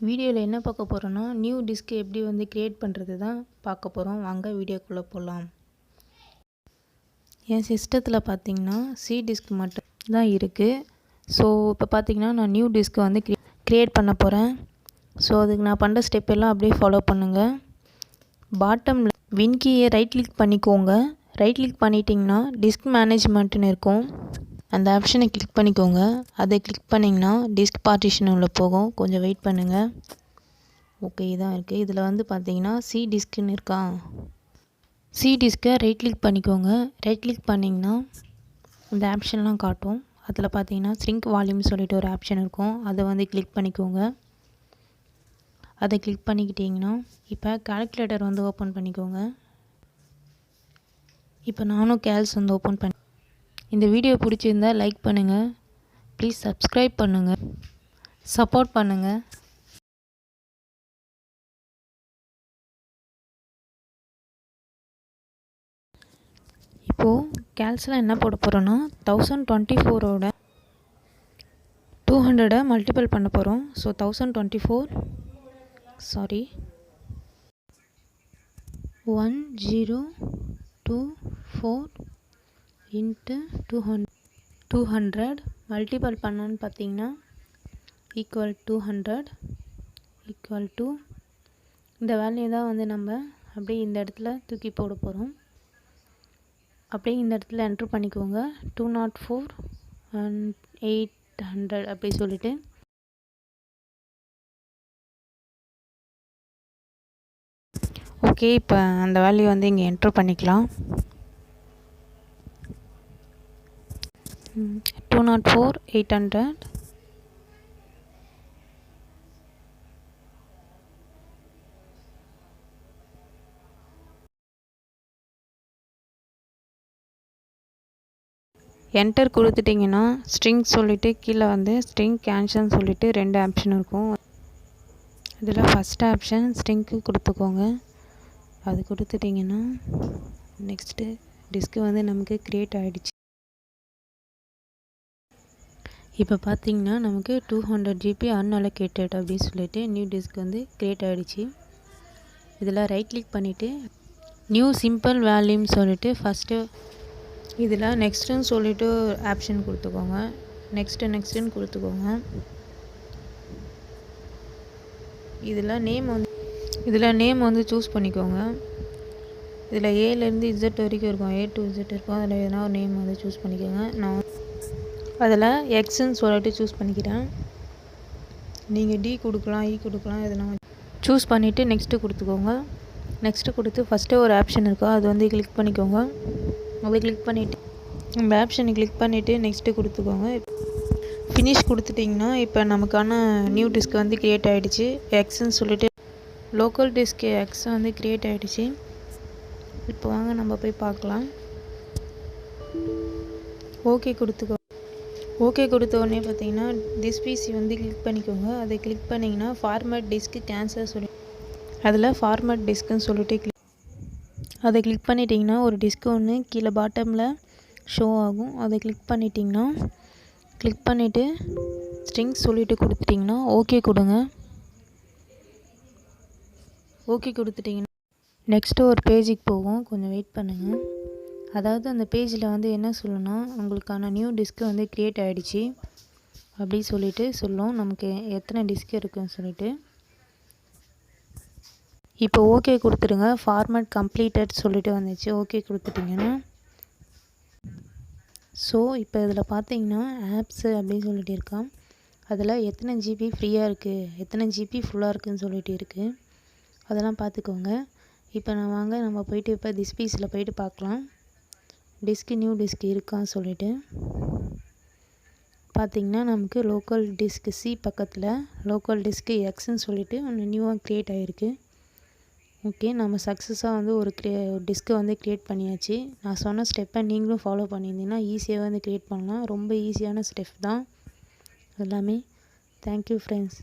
வீடியோவில் என்ன பார்க்க போகிறோன்னா நியூ டிஸ்க் எப்படி வந்து க்ரியேட் பண்ணுறது தான் பார்க்க போகிறோம். வாங்க வீடியோக்குள்ளே போகலாம். என் சிஸ்டத்தில் பார்த்திங்கன்னா சி டிஸ்க் மட்டும் தான் இருக்குது. ஸோ இப்போ பார்த்திங்கன்னா நான் நியூ டிஸ்க் வந்து க்ரியேட் பண்ண போகிறேன். ஸோ அதுக்கு நான் பண்ணுற ஸ்டெப் எல்லாம் அப்படியே ஃபாலோ பண்ணுங்கள். பாட்டமில் வின் கீயை ரைட் கிளிக் பண்ணிக்கோங்க. ரைட் கிளிக் பண்ணிட்டிங்கன்னா டிஸ்க் மேனேஜ்மெண்ட்டுன்னு இருக்கும். அந்த ஆப்ஷனை கிளிக் பண்ணிக்கோங்க. அதை கிளிக் பண்ணிங்கன்னா டிஸ்க் பார்ட்டிஷன் உள்ள போகும். கொஞ்சம் வெயிட் பண்ணுங்கள். ஓகே, இதான் இருக்குது. இதில் வந்து பார்த்தீங்கன்னா சி டிஸ்க்குன்னு இருக்கா. சி டிஸ்க்கை ரைட் கிளிக் பண்ணிக்கோங்க. ரைட் கிளிக் பண்ணிங்கன்னா இந்த ஆப்ஷன்லாம் காட்டும். அதில் பார்த்தீங்கன்னா ஸ்ட்ரிங்க் வால்யூம் சொல்லிட்டு ஒரு ஆப்ஷன் இருக்கும். அதை வந்து கிளிக் பண்ணிக்கோங்க. அதை கிளிக் பண்ணிக்கிட்டிங்கன்னா இப்போ கால்குலேட்டர் வந்து ஓப்பன் பண்ணிக்கோங்க. இப்போ நானும் கேல்ஸ் வந்து ஓப்பன் பண்ணி இந்த வீடியோ பிடிச்சிருந்தா லைக் பண்ணுங்கள். ப்ளீஸ் சப்ஸ்கிரைப் பண்ணுங்கள், சப்போர்ட் பண்ணுங்கள். இப்போது கேல்ஸில் என்ன போட போகிறோன்னா 1024ஓட 200 மல்டிபிள் பண்ண போகிறோம். ஸோ 1024 இன்ட்டு 200 மல்டிபிள் பண்ணோன்னு பார்த்தீங்கன்னா ஈக்குவல் 200 ஈக்குவல் டு இந்த வேல்யூ தான் வந்து நம்ம அப்படியே இந்த இடத்துல தூக்கி போட போகிறோம். அப்படியே இந்த இடத்துல என்ட்ரு பண்ணிக்கோங்க. 204 and 800 அப்படி சொல்லிட்டு ஓகே, இப்போ அந்த வேல்யூ வந்து இங்கே என்ட்ரு பண்ணிக்கலாம். 204 800 என்டர் கொடுத்துட்டிங்கன்னா ஸ்ட்ரிங் சொல்லிவிட்டு கீழே வந்து ஸ்ட்ரிங் கேன்சல்னு சொல்லிவிட்டு 2 ஆப்ஷன் இருக்கும். இதில் ஃபஸ்ட் ஆப்ஷன் ஸ்ட்ரிங்க்கு கொடுத்துக்கோங்க. அது கொடுத்துட்டிங்கன்னா நெக்ஸ்ட்டு டிஸ்க்கு வந்து நமக்கு க்ரியேட் ஆகிடுச்சு. இப்போ பார்த்திங்கன்னா நமக்கு 200 GB அன்அலோகேட்டட் அப்படின்னு சொல்லிட்டு நியூ டிஸ்க் வந்து க்ரியேட் ஆகிடுச்சு. இதில் ரைட் கிளிக் பண்ணிவிட்டு நியூ சிம்பிள் வேல்யூன்னு சொல்லிட்டு ஃபஸ்ட்டு இதில் நெக்ஸ்ட்டுன்னு சொல்லிட்டு ஆப்ஷன் கொடுத்துக்கோங்க. நெக்ஸ்ட்டுன்னு கொடுத்துக்கோங்க. இதில் நேம் வந்து சூஸ் பண்ணிக்கோங்க. இதில் ஏலேருந்து இசட் வரைக்கும் இருக்கும். A to Z இருக்கும். அதில் எதனா ஒரு நேம் வந்து சூஸ் பண்ணிக்கோங்க. நான் அதில் எக்ஸ்ன்னு சொல்லிட்டு சூஸ் பண்ணிக்கிறேன். நீங்கள் டி கொடுக்கலாம், இ கொடுக்கலாம், எதனா சூஸ் பண்ணிவிட்டு நெக்ஸ்ட்டு கொடுத்துக்கோங்க. நெக்ஸ்ட்டு கொடுத்து ஃபஸ்ட்டு ஒரு ஆப்ஷன் இருக்கா, அது வந்து கிளிக் பண்ணிக்கோங்க. அதை கிளிக் பண்ணிவிட்டு இந்த ஆப்ஷனை கிளிக் பண்ணிவிட்டு நெக்ஸ்ட்டு கொடுத்துக்கோங்க. ஃபினிஷ் கொடுத்துட்டிங்கன்னா இப்போ நமக்கான நியூ டிஸ்க் வந்து க்ரியேட் ஆகிடுச்சு. எக்ஸ்ன்னு சொல்லிட்டு லோக்கல் டிஸ்க் எக்ஸ் வந்து க்ரியேட் ஆகிடுச்சு. இப்போ வாங்க நம்ம போய் பார்க்கலாம். ஓகே கொடுத்துக்கோ. ஓகே கொடுத்த உடனே பார்த்தீங்கன்னா திஸ் பிசி வந்து கிளிக் பண்ணிக்கோங்க. அதை கிளிக் பண்ணிங்கன்னா ஃபார்மேட் டிஸ்க்கு கேன்சல் சொல்லி அதில் ஃபார்மேட் டிஸ்க்குன்னு சொல்லிட்டு அதை கிளிக் பண்ணிட்டிங்கன்னா ஒரு டிஸ்க்கு ஒன்று கீழே பாட்டமில் ஷோ ஆகும். அதை கிளிக் பண்ணிட்டிங்கன்னா கிளிக் பண்ணிவிட்டு ஸ்ட்ரிங்ஸ் சொல்லிவிட்டு கொடுத்துட்டிங்கன்னா ஓகே கொடுங்க. ஓகே கொடுத்துட்டிங்கன்னா நெக்ஸ்ட்டு ஒரு பேஜுக்கு போகும். கொஞ்சம் வெயிட் பண்ணுங்கள். அதாவது அந்த பேஜில் வந்து என்ன சொல்லணும்னா உங்களுக்கான நியூ டிஸ்க்கு வந்து க்ரியேட் ஆகிடுச்சு அப்படி சொல்லிட்டு சொல்லும். நமக்கு எத்தனை டிஸ்க் இருக்குன்னு சொல்லிட்டு இப்போ ஓகே கொடுத்துருங்க. ஃபார்மேட் கம்ப்ளீட்டட் சொல்லிட்டு வந்துச்சு. ஓகே கொடுத்துட்டிங்கன்னா ஸோ இப்போ இதில் பார்த்தீங்கன்னா ஆப்ஸு அப்படின்னு சொல்லிட்டு இருக்கான். அதில் எத்தனை ஜிபி ஃப்ரீயாக இருக்குது, எத்தனை ஜிபி ஃபுல்லாக இருக்குதுன்னு சொல்லிட்டு இருக்குது. அதெல்லாம் பார்த்துக்கோங்க. இப்போ நம்ம போயிட்டு இப்போ டிஸ்பீஸில் போயிட்டு பார்க்கலாம். நியூ டிஸ்க் இருக்கான்னு சொல்லிட்டு பார்த்திங்கன்னா நமக்கு லோக்கல் டிஸ்க் சி பக்கத்தில் லோக்கல் டிஸ்க்கு எக்ஸ்ன்னு சொல்லிட்டு ஒன்று நியூவாக க்ரியேட் ஆகிருக்கு. ஓகே, நம்ம சக்ஸஸாக வந்து ஒரு டிஸ்க்கை வந்து க்ரியேட் பண்ணியாச்சு. நான் சொன்ன ஸ்டெப்பை நீங்களும் ஃபாலோ பண்ணியிருந்தீங்கன்னா ஈஸியாக வந்து க்ரியேட் பண்ணலாம். ரொம்ப ஈஸியான ஸ்டெப் தான் எல்லாமே. Thank you friends.